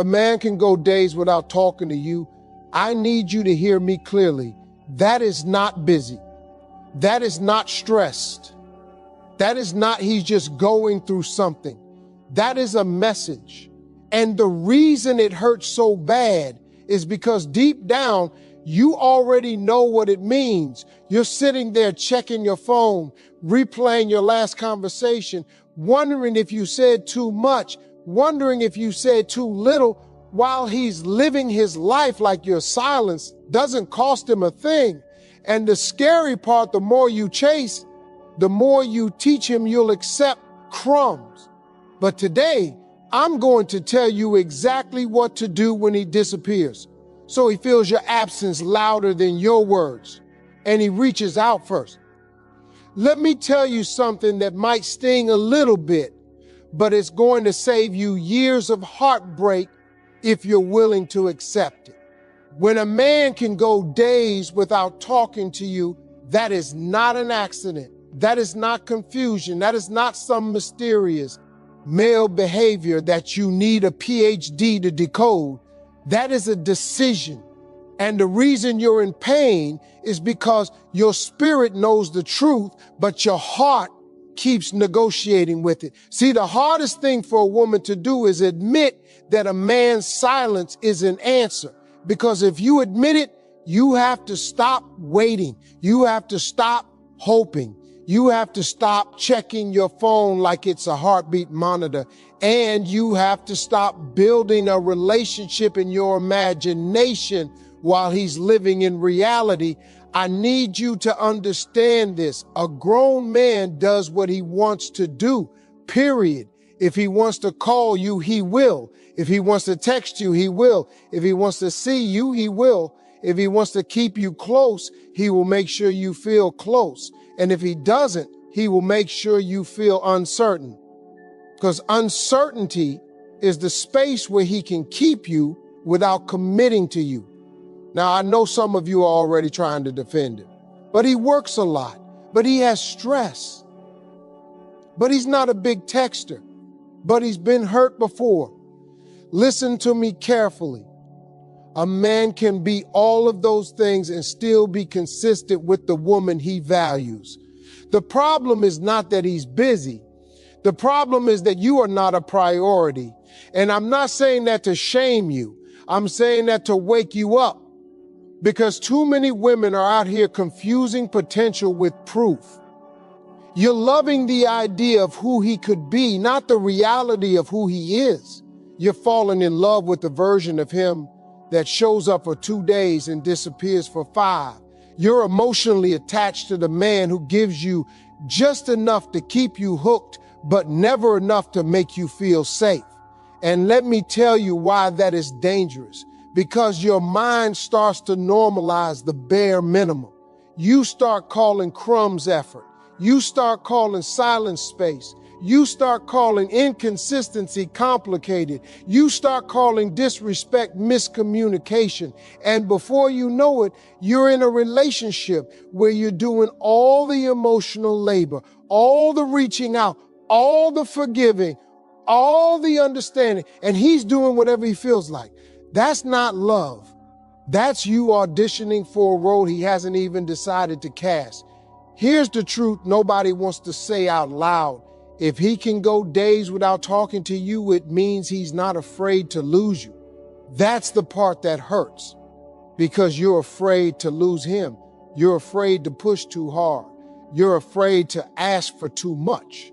a man can go days without talking to you, I need you to hear me clearly. That is not busy. That is not stressed. That is not he's just going through something. That is a message. And the reason it hurts so bad is because deep down, you already know what it means. You're sitting there checking your phone, replaying your last conversation, wondering if you said too much, wondering if you said too little, while he's living his life like your silence doesn't cost him a thing. And the scary part, the more you chase, the more you teach him you'll accept crumbs. But today, I'm going to tell you exactly what to do when he disappears, so he feels your absence louder than your words, and he reaches out first. Let me tell you something that might sting a little bit, but it's going to save you years of heartbreak if you're willing to accept it. When a man can go days without talking to you, that is not an accident. That is not confusion. That is not some mysterious male behavior that you need a PhD to decode. That is a decision. And the reason you're in pain is because your spirit knows the truth, but your heart keeps negotiating with it. See, the hardest thing for a woman to do is admit that a man's silence is an answer. Because if you admit it, you have to stop waiting. You have to stop hoping. You have to stop checking your phone like it's a heartbeat monitor. And you have to stop building a relationship in your imagination while he's living in reality. I need you to understand this. A grown man does what he wants to do, period. If he wants to call you, he will. If he wants to text you, he will. If he wants to see you, he will. If he wants to keep you close, he will make sure you feel close. And if he doesn't, he will make sure you feel uncertain. Because uncertainty is the space where he can keep you without committing to you. Now, I know some of you are already trying to defend him, but he works a lot, but he has stress. But he's not a big texter, but he's been hurt before. Listen to me carefully. A man can be all of those things and still be consistent with the woman he values. The problem is not that he's busy. The problem is that you are not a priority. And I'm not saying that to shame you. I'm saying that to wake you up. Because too many women are out here confusing potential with proof. You're loving the idea of who he could be, not the reality of who he is. You're falling in love with the version of him that shows up for 2 days and disappears for 5. You're emotionally attached to the man who gives you just enough to keep you hooked, but never enough to make you feel safe. And let me tell you why that is dangerous. Because your mind starts to normalize the bare minimum. You start calling crumbs effort. You start calling silence space. You start calling inconsistency complicated. You start calling disrespect miscommunication. And before you know it, you're in a relationship where you're doing all the emotional labor, all the reaching out, all the forgiving, all the understanding, and he's doing whatever he feels like. That's not love. That's you auditioning for a role he hasn't even decided to cast. Here's the truth nobody wants to say out loud. If he can go days without talking to you, it means he's not afraid to lose you. That's the part that hurts, because you're afraid to lose him. You're afraid to push too hard. You're afraid to ask for too much.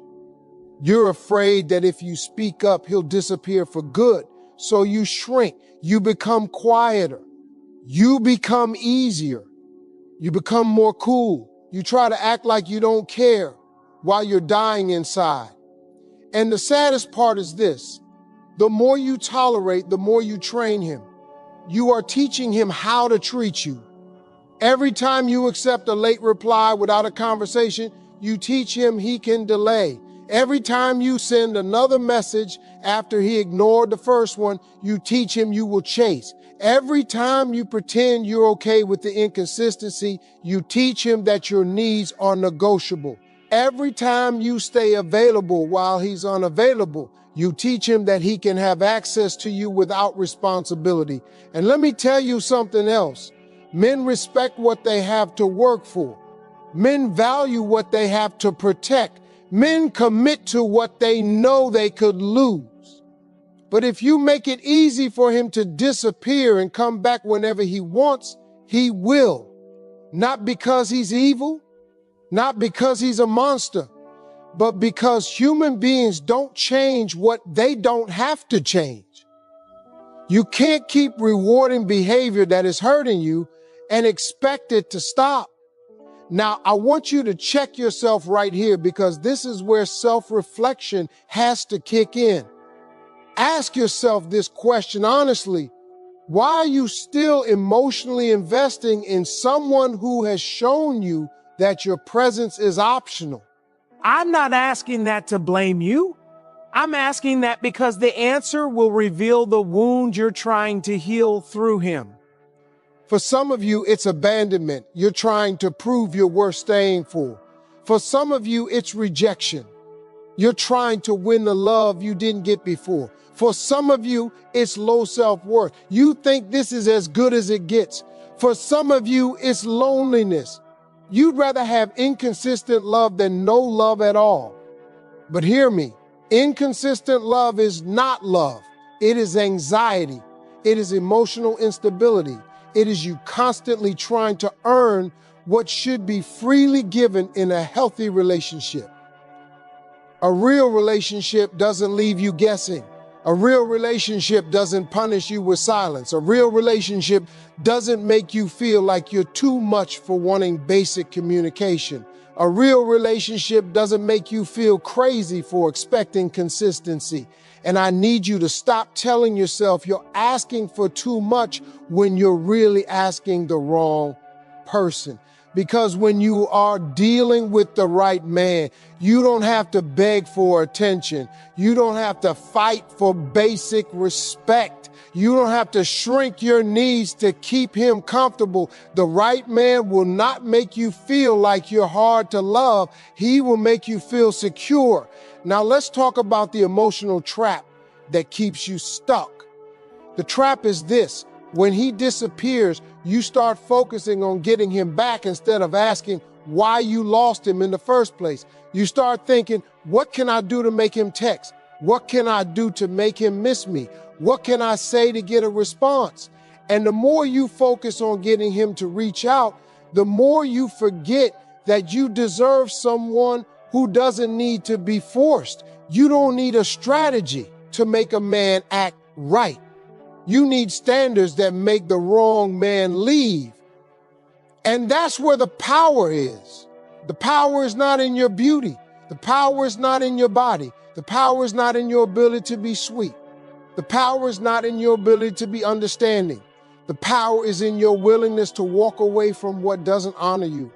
You're afraid that if you speak up, he'll disappear for good. So you shrink. You become quieter. You become easier. You become more cool. You try to act like you don't care while you're dying inside. And the saddest part is this. The more you tolerate, the more you train him. You are teaching him how to treat you. Every time you accept a late reply without a conversation, you teach him he can delay. Every time you send another message after he ignored the first one, you teach him you will chase. Every time you pretend you're okay with the inconsistency, you teach him that your needs are negotiable. Every time you stay available while he's unavailable, You teach him that he can have access to you without responsibility. And let me tell you something else. Men respect what they have to work for. Men value what they have to protect. Men commit to what they know they could lose. But if you make it easy for him to disappear and come back whenever he wants, he will. Not because he's evil, not because he's a monster, but because human beings don't change what they don't have to change. You can't keep rewarding behavior that is hurting you and expect it to stop. Now, I want you to check yourself right here, because this is where self-reflection has to kick in. Ask yourself this question honestly. Why are you still emotionally investing in someone who has shown you that your presence is optional? I'm not asking that to blame you. I'm asking that because the answer will reveal the wound you're trying to heal through him. For some of you, it's abandonment. You're trying to prove you're worth staying for. For some of you, it's rejection. You're trying to win the love you didn't get before. For some of you, it's low self-worth. You think this is as good as it gets. For some of you, it's loneliness. You'd rather have inconsistent love than no love at all. But hear me, inconsistent love is not love. It is anxiety. It is emotional instability. It is you constantly trying to earn what should be freely given in a healthy relationship. A real relationship doesn't leave you guessing. A real relationship doesn't punish you with silence. A real relationship doesn't make you feel like you're too much for wanting basic communication. A real relationship doesn't make you feel crazy for expecting consistency. And I need you to stop telling yourself you're asking for too much when you're really asking the wrong person. Because when you are dealing with the right man, you don't have to beg for attention. You don't have to fight for basic respect. You don't have to shrink your needs to keep him comfortable. The right man will not make you feel like you're hard to love. He will make you feel secure. Now let's talk about the emotional trap that keeps you stuck. The trap is this. When he disappears, you start focusing on getting him back instead of asking why you lost him in the first place. You start thinking, what can I do to make him text? What can I do to make him miss me? What can I say to get a response? And the more you focus on getting him to reach out, the more you forget that you deserve someone who doesn't need to be forced. You don't need a strategy to make a man act right. You need standards that make the wrong man leave. And that's where the power is. The power is not in your beauty. The power is not in your body. The power is not in your ability to be sweet. The power is not in your ability to be understanding. The power is in your willingness to walk away from what doesn't honor you.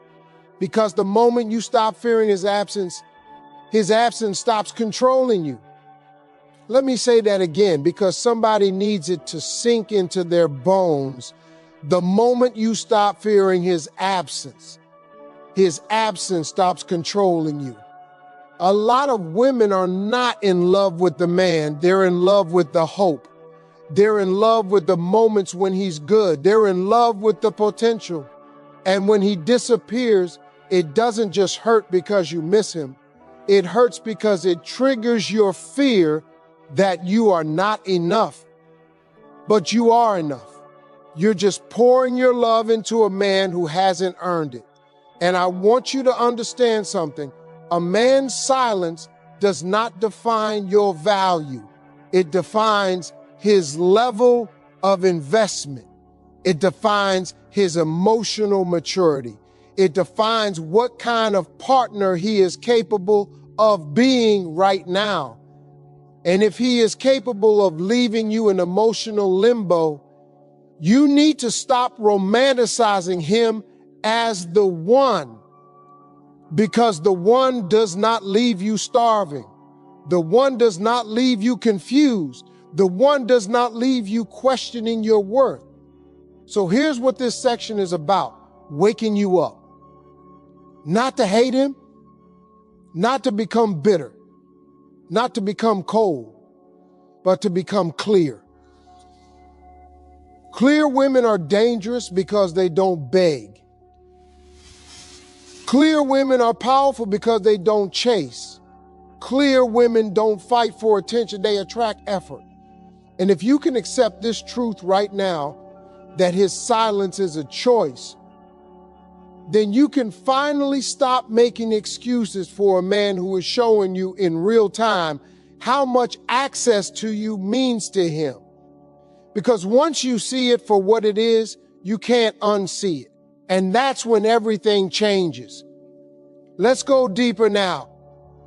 Because the moment you stop fearing his absence stops controlling you. Let me say that again, because somebody needs it to sink into their bones. The moment you stop fearing his absence stops controlling you. A lot of women are not in love with the man. They're in love with the hope. They're in love with the moments when he's good. They're in love with the potential. And when he disappears, it doesn't just hurt because you miss him. It hurts because it triggers your fear that you are not enough. But you are enough. You're just pouring your love into a man who hasn't earned it. And I want you to understand something. A man's silence does not define your value. It defines his level of investment. It defines his emotional maturity. It defines what kind of partner he is capable of being right now. And if he is capable of leaving you in emotional limbo, you need to stop romanticizing him as the one, because the one does not leave you starving. The one does not leave you confused. The one does not leave you questioning your worth. So here's what this section is about: waking you up. Not to hate him, not to become bitter, not to become cold, but to become clear. Clear women are dangerous because they don't beg. Clear women are powerful because they don't chase. Clear women don't fight for attention, they attract effort. And if you can accept this truth right now, that his silence is a choice, then you can finally stop making excuses for a man who is showing you in real time how much access to you means to him. Because once you see it for what it is, you can't unsee it. And that's when everything changes. Let's go deeper now.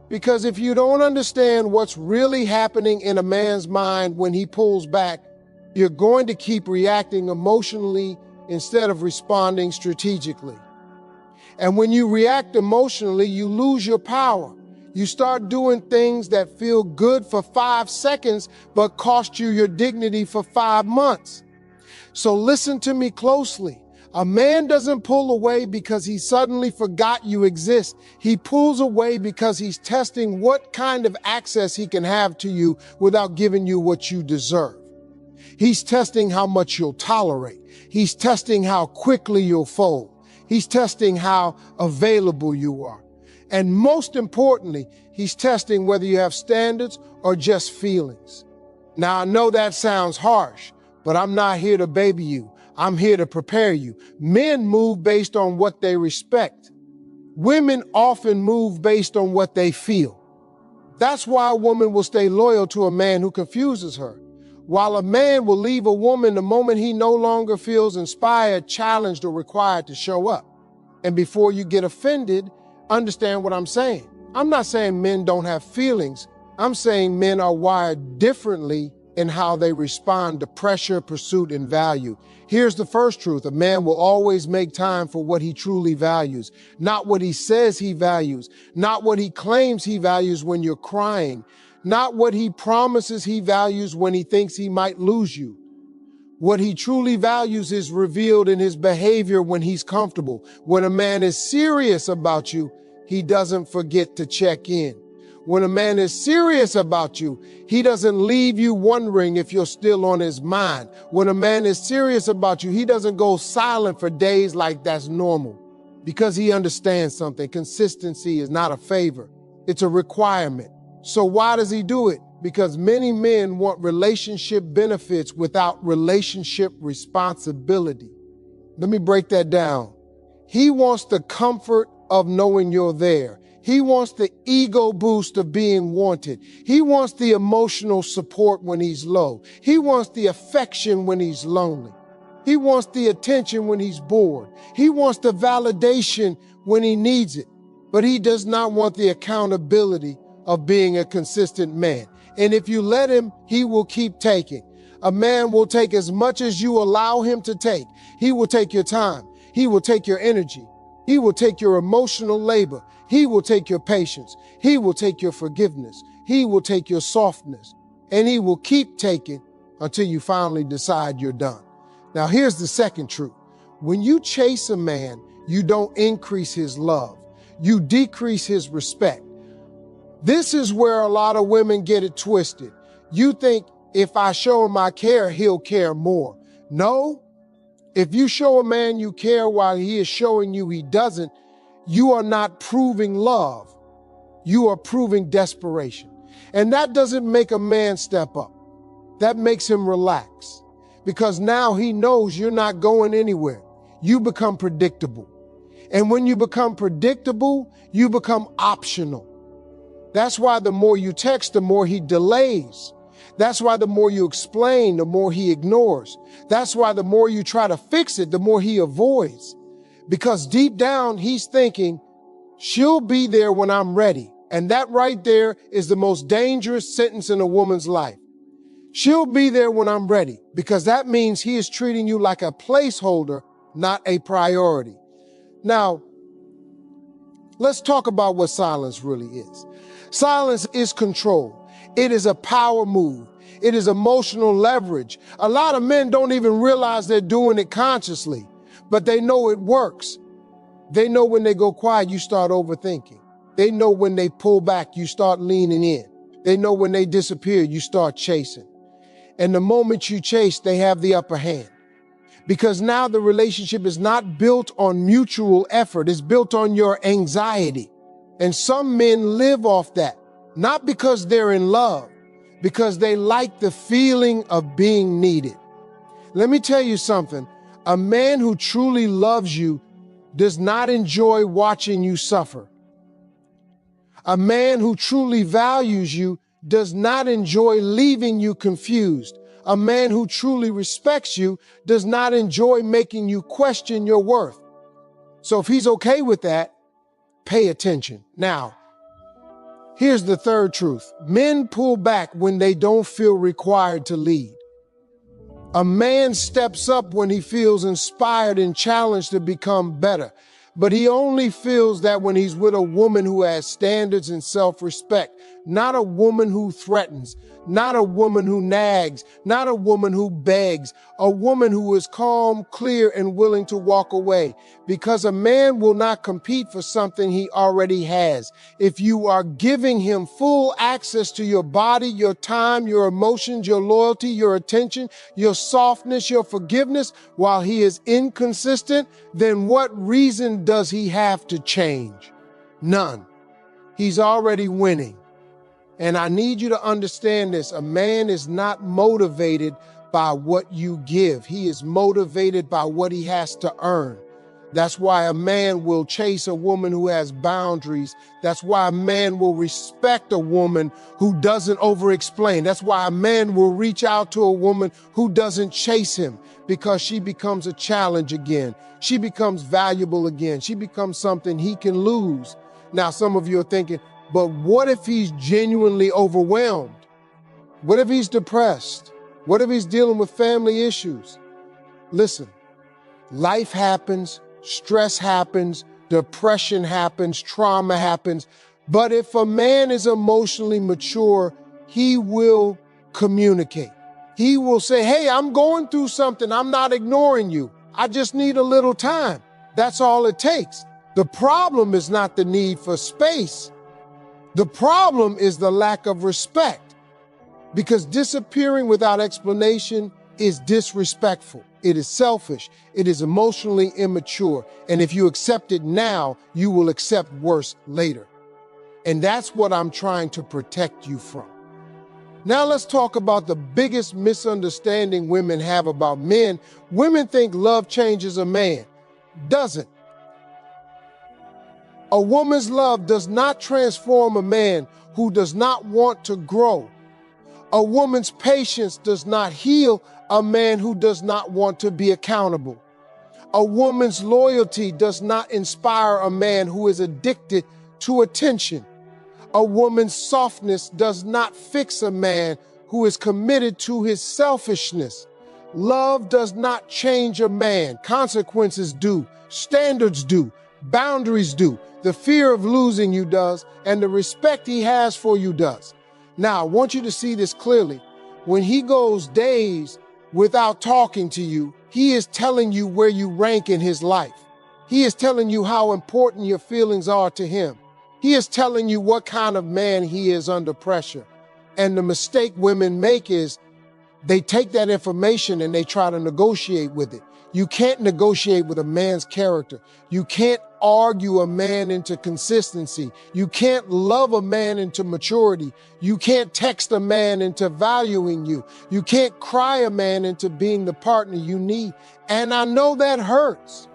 Because if you don't understand what's really happening in a man's mind when he pulls back, you're going to keep reacting emotionally instead of responding strategically. And when you react emotionally, you lose your power. You start doing things that feel good for 5 seconds, but cost you your dignity for 5 months. So listen to me closely. A man doesn't pull away because he suddenly forgot you exist. He pulls away because he's testing what kind of access he can have to you without giving you what you deserve. He's testing how much you'll tolerate. He's testing how quickly you'll fold. He's testing how available you are. And most importantly, he's testing whether you have standards or just feelings. Now, I know that sounds harsh, but I'm not here to baby you. I'm here to prepare you. Men move based on what they respect. Women often move based on what they feel. That's why a woman will stay loyal to a man who confuses her, while a man will leave a woman the moment he no longer feels inspired, challenged, or required to show up. And before you get offended, understand what I'm saying. I'm not saying men don't have feelings. I'm saying men are wired differently in how they respond to pressure, pursuit, and value. Here's the first truth. A man will always make time for what he truly values, not what he says he values, not what he claims he values when you're crying, not what he promises he values when he thinks he might lose you. What he truly values is revealed in his behavior when he's comfortable. When a man is serious about you, he doesn't forget to check in. When a man is serious about you, he doesn't leave you wondering if you're still on his mind. When a man is serious about you, he doesn't go silent for days like that's normal, because he understands something. Consistency is not a favor. It's a requirement. So why does he do it? Because many men want relationship benefits without relationship responsibility. Let me break that down. He wants the comfort of knowing you're there. He wants the ego boost of being wanted. He wants the emotional support when he's low. He wants the affection when he's lonely. He wants the attention when he's bored. He wants the validation when he needs it. But he does not want the accountability of being a consistent man. And if you let him, he will keep taking. A man will take as much as you allow him to take. He will take your time. He will take your energy. He will take your emotional labor. He will take your patience. He will take your forgiveness. He will take your softness. And he will keep taking until you finally decide you're done. Now, here's the second truth. When you chase a man, you don't increase his love. You decrease his respect. This is where a lot of women get it twisted. You think if I show him I care, he'll care more. No. If you show a man you care while he is showing you he doesn't, you are not proving love. You are proving desperation. And that doesn't make a man step up. That makes him relax. Because now he knows you're not going anywhere. You become predictable. And when you become predictable, you become optional. That's why the more you text, the more he delays. That's why the more you explain, the more he ignores. That's why the more you try to fix it, the more he avoids. Because deep down, he's thinking, she'll be there when I'm ready. And that right there is the most dangerous sentence in a woman's life. She'll be there when I'm ready, because that means he is treating you like a placeholder, not a priority. Now, let's talk about what silence really is. Silence is control. It is a power move. It is emotional leverage. A lot of men don't even realize they're doing it consciously, but they know it works. They know when they go quiet, you start overthinking. They know when they pull back, you start leaning in. They know when they disappear, you start chasing. And the moment you chase, they have the upper hand. Because now the relationship is not built on mutual effort, it's built on your anxiety. And some men live off that, not because they're in love, because they like the feeling of being needed. Let me tell you something. A man who truly loves you does not enjoy watching you suffer. A man who truly values you does not enjoy leaving you confused. A man who truly respects you does not enjoy making you question your worth. So if he's okay with that, pay attention. Now, here's the third truth. Men pull back when they don't feel required to lead. A man steps up when he feels inspired and challenged to become better. But he only feels that when he's with a woman who has standards and self-respect, not a woman who threatens, not a woman who nags, not a woman who begs, a woman who is calm, clear, and willing to walk away. Because a man will not compete for something he already has. If you are giving him full access to your body, your time, your emotions, your loyalty, your attention, your softness, your forgiveness, while he is inconsistent, then what reason does he have to change? None. He's already winning. And I need you to understand this. A man is not motivated by what you give. He is motivated by what he has to earn. That's why a man will chase a woman who has boundaries. That's why a man will respect a woman who doesn't over-explain. That's why a man will reach out to a woman who doesn't chase him, because she becomes a challenge again. She becomes valuable again. She becomes something he can lose. Now, some of you are thinking, but what if he's genuinely overwhelmed? What if he's depressed? What if he's dealing with family issues? Listen, life happens, stress happens, depression happens, trauma happens. But if a man is emotionally mature, he will communicate. He will say, hey, I'm going through something. I'm not ignoring you. I just need a little time. That's all it takes. The problem is not the need for space. The problem is the lack of respect, because disappearing without explanation is disrespectful. It is selfish. It is emotionally immature. And if you accept it now, you will accept worse later. And that's what I'm trying to protect you from. Now let's talk about the biggest misunderstanding women have about men. Women think love changes a man. Doesn't. A woman's love does not transform a man who does not want to grow. A woman's patience does not heal a man who does not want to be accountable. A woman's loyalty does not inspire a man who is addicted to attention. A woman's softness does not fix a man who is committed to his selfishness. Love does not change a man. Consequences do. Standards do. Boundaries do. The fear of losing you does, and the respect he has for you does. Now, I want you to see this clearly. When he goes days without talking to you, he is telling you where you rank in his life. He is telling you how important your feelings are to him. He is telling you what kind of man he is under pressure. And the mistake women make is they take that information and they try to negotiate with it. You can't negotiate with a man's character. You can't argue a man into consistency. You can't love a man into maturity. You can't text a man into valuing you. You can't cry a man into being the partner you need. And I know that hurts,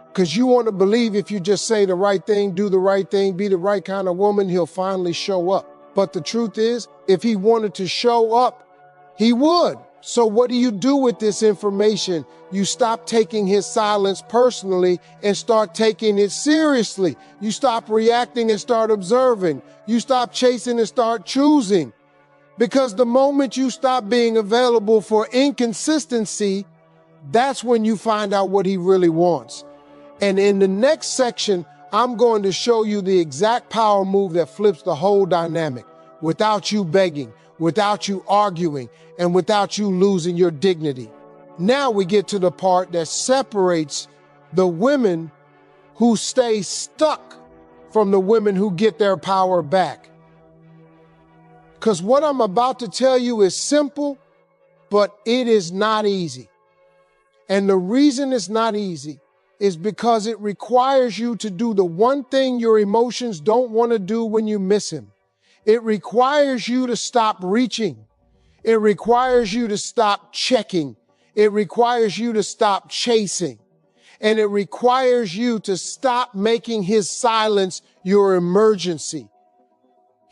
because you want to believe if you just say the right thing, do the right thing, be the right kind of woman, he'll finally show up. But the truth is, if he wanted to show up, he would. So what do you do with this information? You stop taking his silence personally and start taking it seriously. You stop reacting and start observing. You stop chasing and start choosing. Because the moment you stop being available for inconsistency, that's when you find out what he really wants. And in the next section, I'm going to show you the exact power move that flips the whole dynamic without you begging, without you arguing, and without you losing your dignity. Now we get to the part that separates the women who stay stuck from the women who get their power back. Because what I'm about to tell you is simple, but it is not easy. And the reason it's not easy is because it requires you to do the one thing your emotions don't want to do when you miss him. It requires you to stop reaching. It requires you to stop checking. It requires you to stop chasing. And it requires you to stop making his silence your emergency.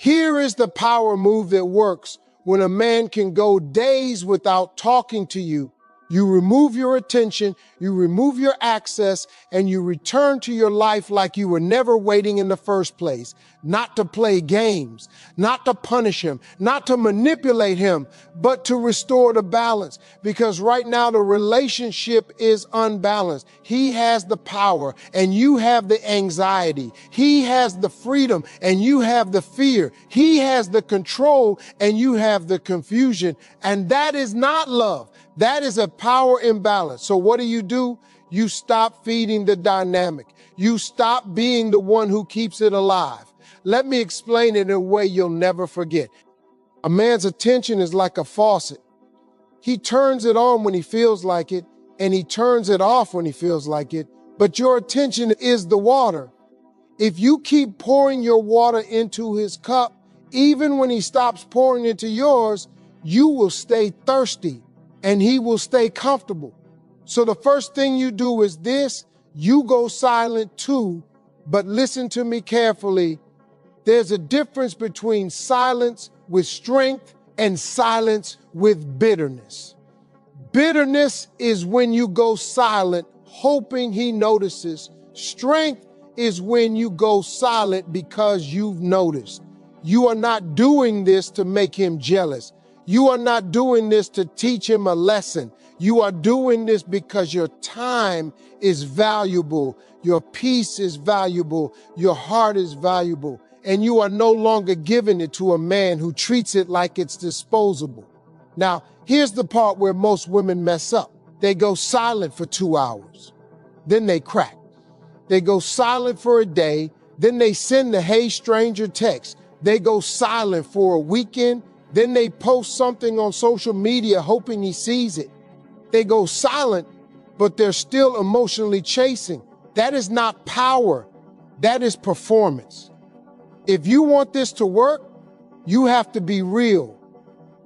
Here is the power move that works when a man can go days without talking to you. You remove your attention, you remove your access, and you return to your life like you were never waiting in the first place. Not to play games, not to punish him, not to manipulate him, but to restore the balance. Because right now the relationship is unbalanced. He has the power and you have the anxiety. He has the freedom and you have the fear. He has the control and you have the confusion. And that is not love. That is a power imbalance. So what do? You stop feeding the dynamic. You stop being the one who keeps it alive. Let me explain it in a way you'll never forget. A man's attention is like a faucet. He turns it on when he feels like it, and he turns it off when he feels like it. But your attention is the water. If you keep pouring your water into his cup, even when he stops pouring into yours, you will stay thirsty. And he will stay comfortable. So the first thing you do is this, you go silent too, but listen to me carefully. There's a difference between silence with strength and silence with bitterness. Bitterness is when you go silent, hoping he notices. Strength is when you go silent because you've noticed. You are not doing this to make him jealous. You are not doing this to teach him a lesson. You are doing this because your time is valuable. Your peace is valuable. Your heart is valuable. And you are no longer giving it to a man who treats it like it's disposable. Now, here's the part where most women mess up. They go silent for 2 hours. Then they crack. They go silent for a day. Then they send the "Hey stranger" text. They go silent for a weekend. Then they post something on social media hoping he sees it. They go silent, but they're still emotionally chasing. That is not power. That is performance. If you want this to work, you have to be real.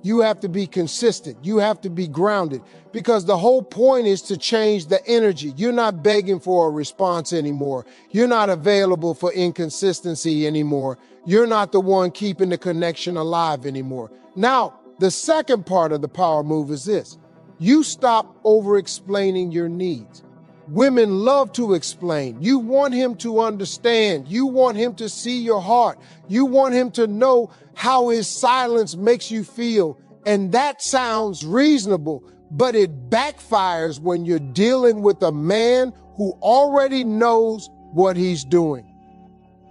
You have to be consistent. You have to be grounded because the whole point is to change the energy. You're not begging for a response anymore. You're not available for inconsistency anymore. You're not the one keeping the connection alive anymore. Now, the second part of the power move is this. You stop over-explaining your needs. Women love to explain. You want him to understand. You want him to see your heart. You want him to know how his silence makes you feel. And that sounds reasonable, but it backfires when you're dealing with a man who already knows what he's doing.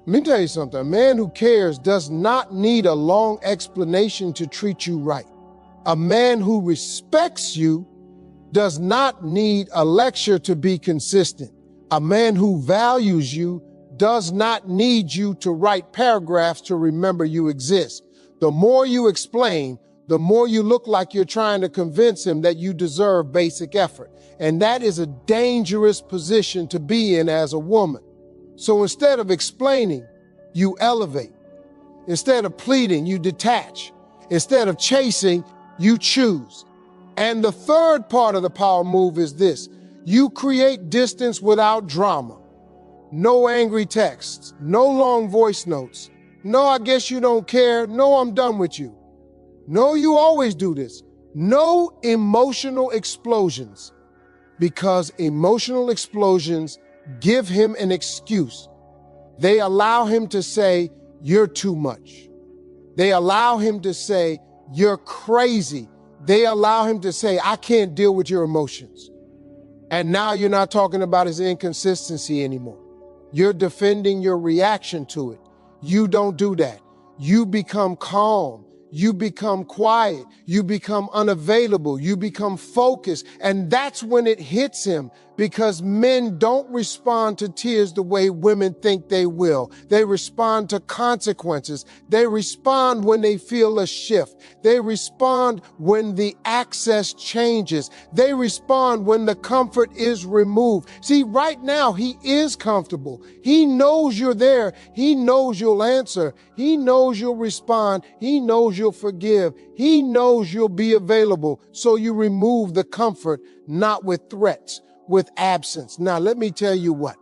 Let me tell you something. A man who cares does not need a long explanation to treat you right. A man who respects you does not need a lecture to be consistent. A man who values you does not need you to write paragraphs to remember you exist. The more you explain, the more you look like you're trying to convince him that you deserve basic effort. And that is a dangerous position to be in as a woman. So instead of explaining, you elevate. Instead of pleading, you detach. Instead of chasing, you choose. And the third part of the power move is this. You create distance without drama. No angry texts, no long voice notes. No, I guess you don't care. No, I'm done with you. No, you always do this. No emotional explosions, because emotional explosions give him an excuse. They allow him to say, you're too much. They allow him to say, you're crazy. They allow him to say, I can't deal with your emotions. And now you're not talking about his inconsistency anymore. You're defending your reaction to it. You don't do that. You become calm. you become quiet, you become unavailable, you become focused. And that's when it hits him, because men don't respond to tears the way women think they will. They respond to consequences. They respond when they feel a shift. They respond when the access changes. They respond when the comfort is removed. See, right now, he is comfortable. He knows you're there. He knows you'll answer. He knows you'll respond. He knows you'll forgive. He knows you'll be available. So you remove the comfort, not with threats, with absence. Now, let me tell you what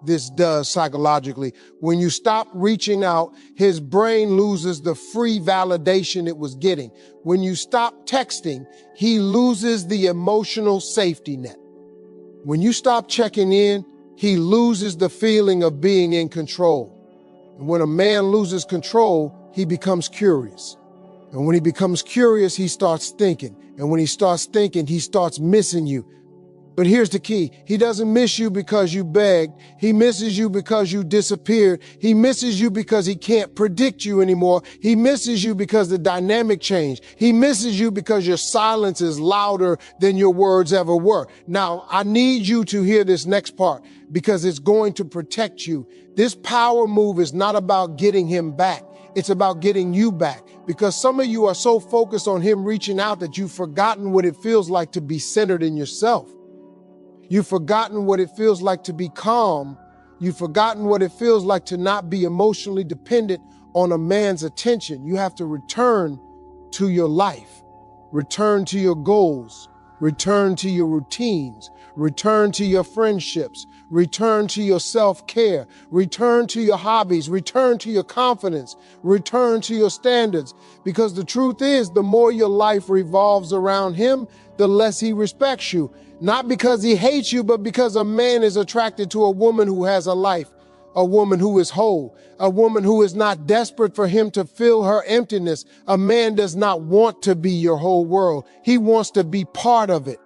this does psychologically. When you stop reaching out, his brain loses the free validation it was getting. When you stop texting, he loses the emotional safety net. When you stop checking in, he loses the feeling of being in control. And when a man loses control, he becomes curious. And when he becomes curious, he starts thinking. And when he starts thinking, he starts missing you. But here's the key. He doesn't miss you because you begged. He misses you because you disappeared. He misses you because he can't predict you anymore. He misses you because the dynamic changed. He misses you because your silence is louder than your words ever were. Now, I need you to hear this next part, because it's going to protect you. This power move is not about getting him back. It's about getting you back, because some of you are so focused on him reaching out that you've forgotten what it feels like to be centered in yourself. You've forgotten what it feels like to be calm. You've forgotten what it feels like to not be emotionally dependent on a man's attention. You have to return to your life, return to your goals, return to your routines, return to your friendships, return to your self-care, return to your hobbies, return to your confidence, return to your standards. Because the truth is, the more your life revolves around him, the less he respects you. Not because he hates you, but because a man is attracted to a woman who has a life, a woman who is whole, a woman who is not desperate for him to fill her emptiness. A man does not want to be your whole world. He wants to be part of it.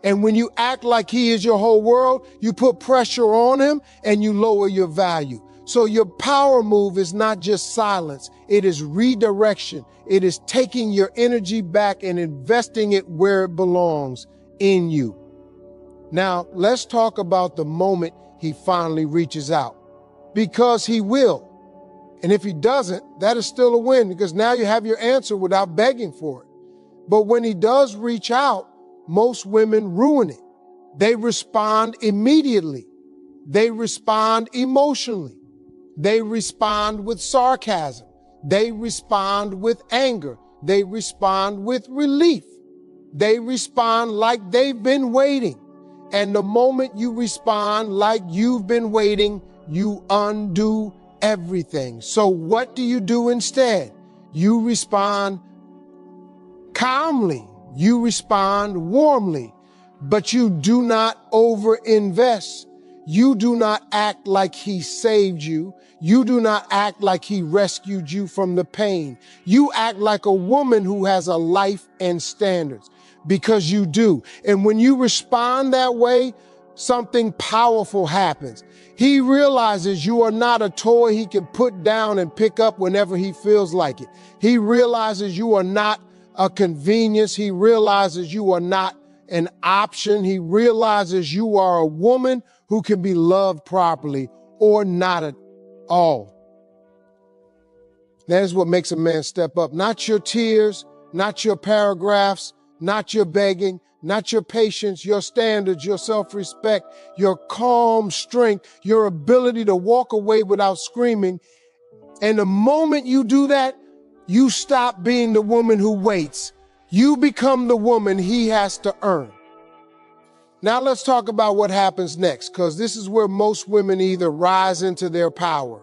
And when you act like he is your whole world, you put pressure on him and you lower your value. So your power move is not just silence. It is redirection. It is taking your energy back and investing it where it belongs, in you. Now, let's talk about the moment he finally reaches out, because he will. And if he doesn't, that is still a win, because now you have your answer without begging for it. But when he does reach out, most women ruin it. They respond immediately. They respond emotionally. They respond with sarcasm. They respond with anger. They respond with relief. They respond like they've been waiting. And the moment you respond like you've been waiting, you undo everything. So what do you do instead? You respond calmly. You respond warmly, but you do not overinvest. You do not act like he saved you. You do not act like he rescued you from the pain. You act like a woman who has a life and standards, because you do. And when you respond that way, something powerful happens. He realizes you are not a toy he can put down and pick up whenever he feels like it. He realizes you are not a convenience. He realizes you are not an option. He realizes you are a woman who can be loved properly, or not at all. That is what makes a man step up. Not your tears, not your paragraphs, not your begging, not your patience, your standards, your self-respect, your calm strength, your ability to walk away without screaming. And the moment you do that, you stop being the woman who waits. You become the woman he has to earn. Now let's talk about what happens next, because this is where most women either rise into their power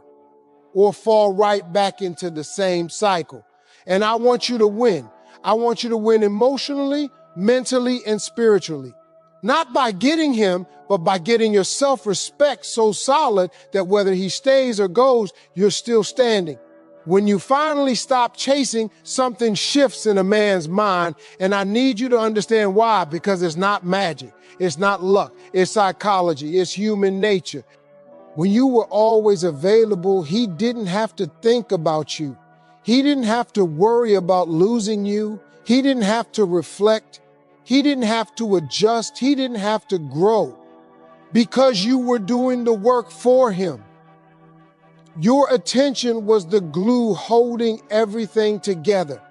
or fall right back into the same cycle. And I want you to win. I want you to win emotionally, mentally, and spiritually. Not by getting him, but by getting your self-respect so solid that whether he stays or goes, you're still standing. When you finally stop chasing, something shifts in a man's mind, and I need you to understand why, because it's not magic, it's not luck, it's psychology, it's human nature. When you were always available, he didn't have to think about you. He didn't have to worry about losing you. He didn't have to reflect. He didn't have to adjust. He didn't have to grow because you were doing the work for him. Your attention was the glue holding everything together.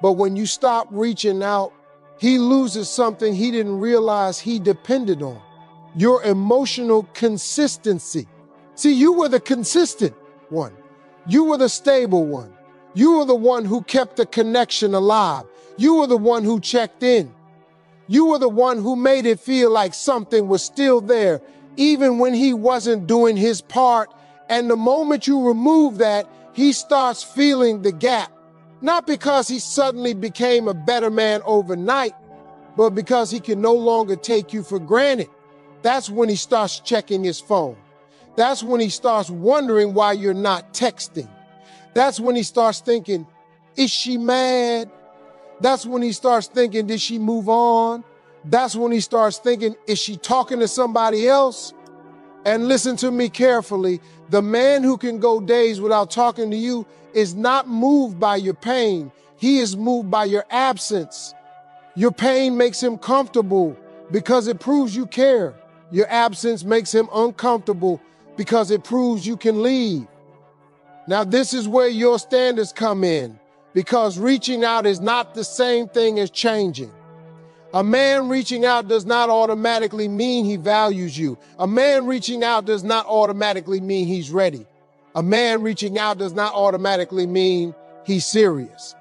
But when you stop reaching out, he loses something he didn't realize he depended on. Your emotional consistency. See, you were the consistent one. You were the stable one. You were the one who kept the connection alive. You were the one who checked in. You were the one who made it feel like something was still there, even when he wasn't doing his part. And the moment you remove that, he starts feeling the gap. Not because he suddenly became a better man overnight, but because he can no longer take you for granted. That's when he starts checking his phone. That's when he starts wondering why you're not texting. That's when he starts thinking, is she mad? That's when he starts thinking, did she move on? That's when he starts thinking, is she talking to somebody else? And listen to me carefully. The man who can go days without talking to you is not moved by your pain. He is moved by your absence. Your pain makes him comfortable because it proves you care. Your absence makes him uncomfortable because it proves you can leave. Now, this is where your standards come in, because reaching out is not the same thing as changing. A man reaching out does not automatically mean he values you. A man reaching out does not automatically mean he's ready. A man reaching out does not automatically mean he's serious.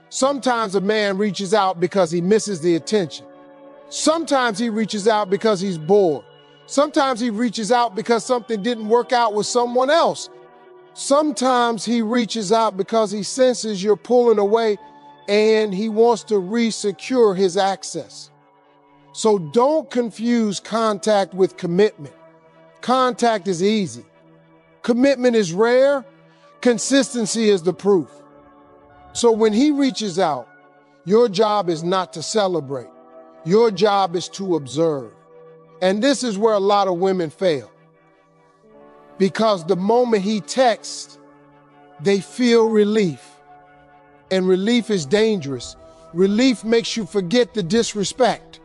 Sometimes a man reaches out because he misses the attention. Sometimes he reaches out because he's bored. Sometimes he reaches out because something didn't work out with someone else. Sometimes he reaches out because he senses you're pulling away and he wants to re-secure his access. So don't confuse contact with commitment. Contact is easy. Commitment is rare. Consistency is the proof. So when he reaches out, your job is not to celebrate. Your job is to observe. And this is where a lot of women fail. Because the moment he texts, they feel relief. And relief is dangerous. Relief makes you forget the disrespect.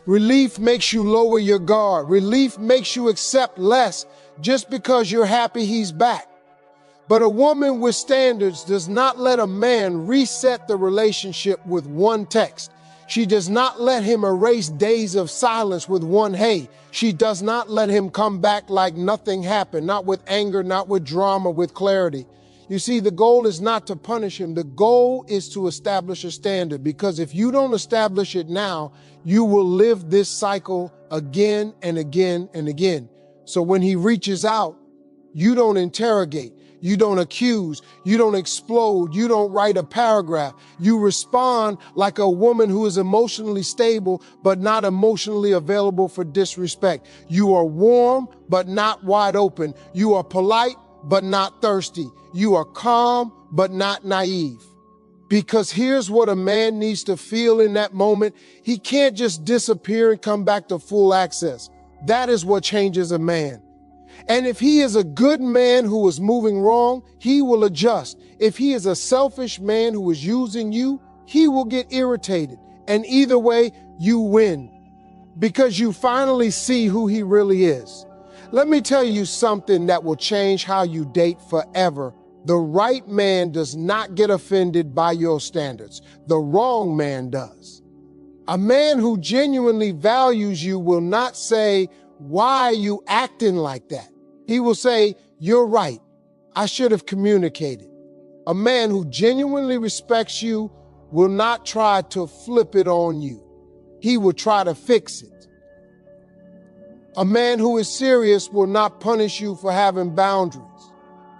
Relief makes you lower your guard. Relief makes you accept less just because you're happy he's back. But a woman with standards does not let a man reset the relationship with one text. She does not let him erase days of silence with one hey. She does not let him come back like nothing happened, not with anger, not with drama, with clarity. You see, the goal is not to punish him. The goal is to establish a standard, because if you don't establish it now, you will live this cycle again and again and again. So when he reaches out, you don't interrogate. You don't accuse, you don't explode, you don't write a paragraph. You respond like a woman who is emotionally stable, but not emotionally available for disrespect. You are warm, but not wide open. You are polite, but not thirsty. You are calm, but not naive. Because here's what a man needs to feel in that moment. He can't just disappear and come back to full access. That is what changes a man. And if he is a good man who is moving wrong, he will adjust. If he is a selfish man who is using you, he will get irritated. And either way, you win, because you finally see who he really is. Let me tell you something that will change how you date forever. The right man does not get offended by your standards. The wrong man does. A man who genuinely values you will not say, "Why are you acting like that?" He will say, "You're right. I should have communicated." A man who genuinely respects you will not try to flip it on you. He will try to fix it. A man who is serious will not punish you for having boundaries.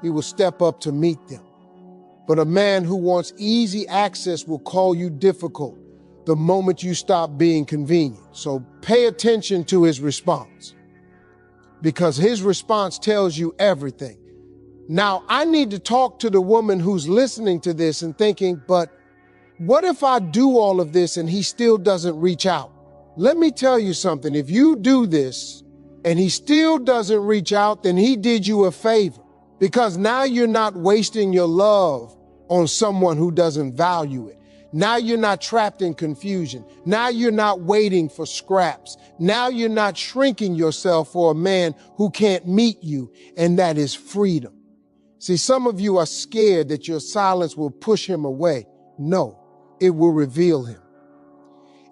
He will step up to meet them. But a man who wants easy access will call you difficult the moment you stop being convenient. So pay attention to his response, because his response tells you everything. Now, I need to talk to the woman who's listening to this and thinking, but what if I do all of this and he still doesn't reach out? Let me tell you something. If you do this and he still doesn't reach out, then he did you a favor, because now you're not wasting your love. on someone who doesn't value it. Now you're not trapped in confusion. Now you're not waiting for scraps. Now you're not shrinking yourself for a man who can't meet you, and that is freedom. See, some of you are scared that your silence will push him away. No, it will reveal him.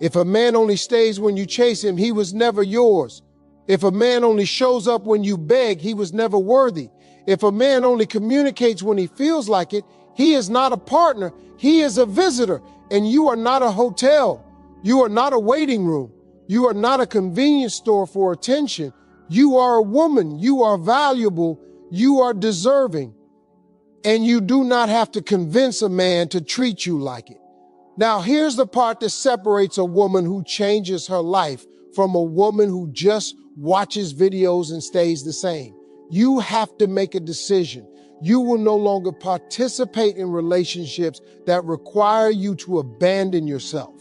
If a man only stays when you chase him, he was never yours. If a man only shows up when you beg, he was never worthy. If a man only communicates when he feels like it, he is not a partner. He is a visitor, and you are not a hotel. You are not a waiting room. You are not a convenience store for attention. You are a woman. You are valuable. You are deserving. And you do not have to convince a man to treat you like it. Now, here's the part that separates a woman who changes her life from a woman who just watches videos and stays the same. You have to make a decision. You will no longer participate in relationships that require you to abandon yourself.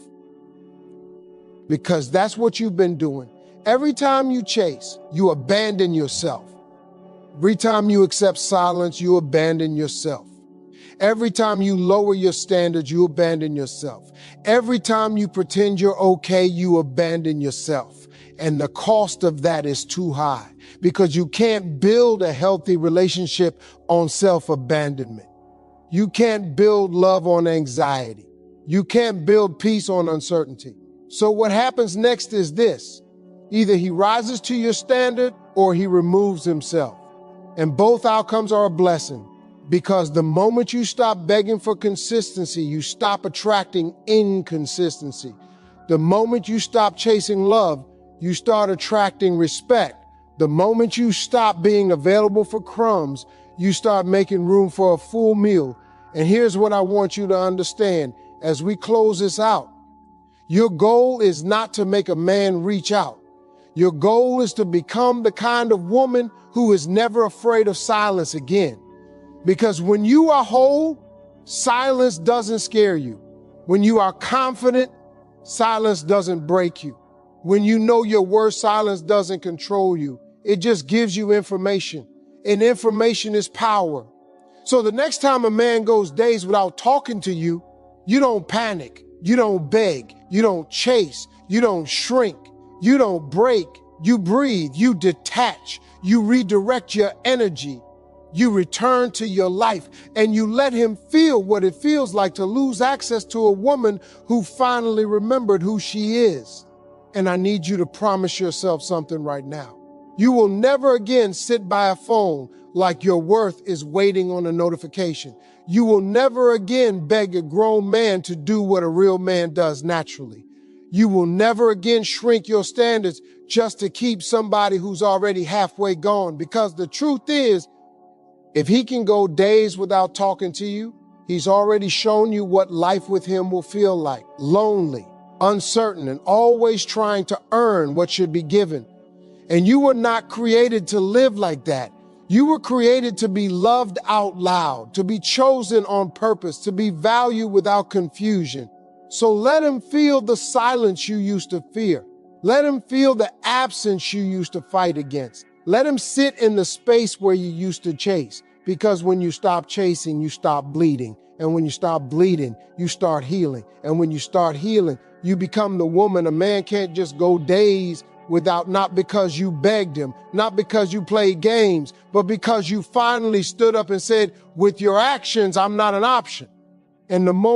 Because that's what you've been doing. Every time you chase, you abandon yourself. Every time you accept silence, you abandon yourself. Every time you lower your standards, you abandon yourself. Every time you pretend you're okay, you abandon yourself. And the cost of that is too high because you can't build a healthy relationship on self-abandonment. You can't build love on anxiety. You can't build peace on uncertainty. So what happens next is this. Either he rises to your standard or he removes himself. And both outcomes are a blessing. Because the moment you stop begging for consistency, you stop attracting inconsistency. The moment you stop chasing love, you start attracting respect. The moment you stop being available for crumbs, you start making room for a full meal. And here's what I want you to understand as we close this out. Your goal is not to make a man reach out. Your goal is to become the kind of woman who is never afraid of silence again. Because when you are whole, silence doesn't scare you. When you are confident, silence doesn't break you. When you know your worth, silence doesn't control you. It just gives you information. And information is power. So the next time a man goes days without talking to you, you don't panic. You don't beg. You don't chase. You don't shrink. You don't break. You breathe. You detach. You redirect your energy. You return to your life and you let him feel what it feels like to lose access to a woman who finally remembered who she is. And I need you to promise yourself something right now. You will never again sit by a phone like your worth is waiting on a notification. You will never again beg a grown man to do what a real man does naturally. You will never again shrink your standards just to keep somebody who's already halfway gone. Because the truth is, if he can go days without talking to you, he's already shown you what life with him will feel like. Lonely, uncertain, and always trying to earn what should be given. And you were not created to live like that. You were created to be loved out loud, to be chosen on purpose, to be valued without confusion. So let him feel the silence you used to fear. Let him feel the absence you used to fight against. Let him sit in the space where you used to chase. Because when you stop chasing, you stop bleeding. And when you stop bleeding, you start healing. And when you start healing, you become the woman. A man can't just go days without, not because you begged him, not because you played games, but because you finally stood up and said, with your actions, I'm not an option. And the moment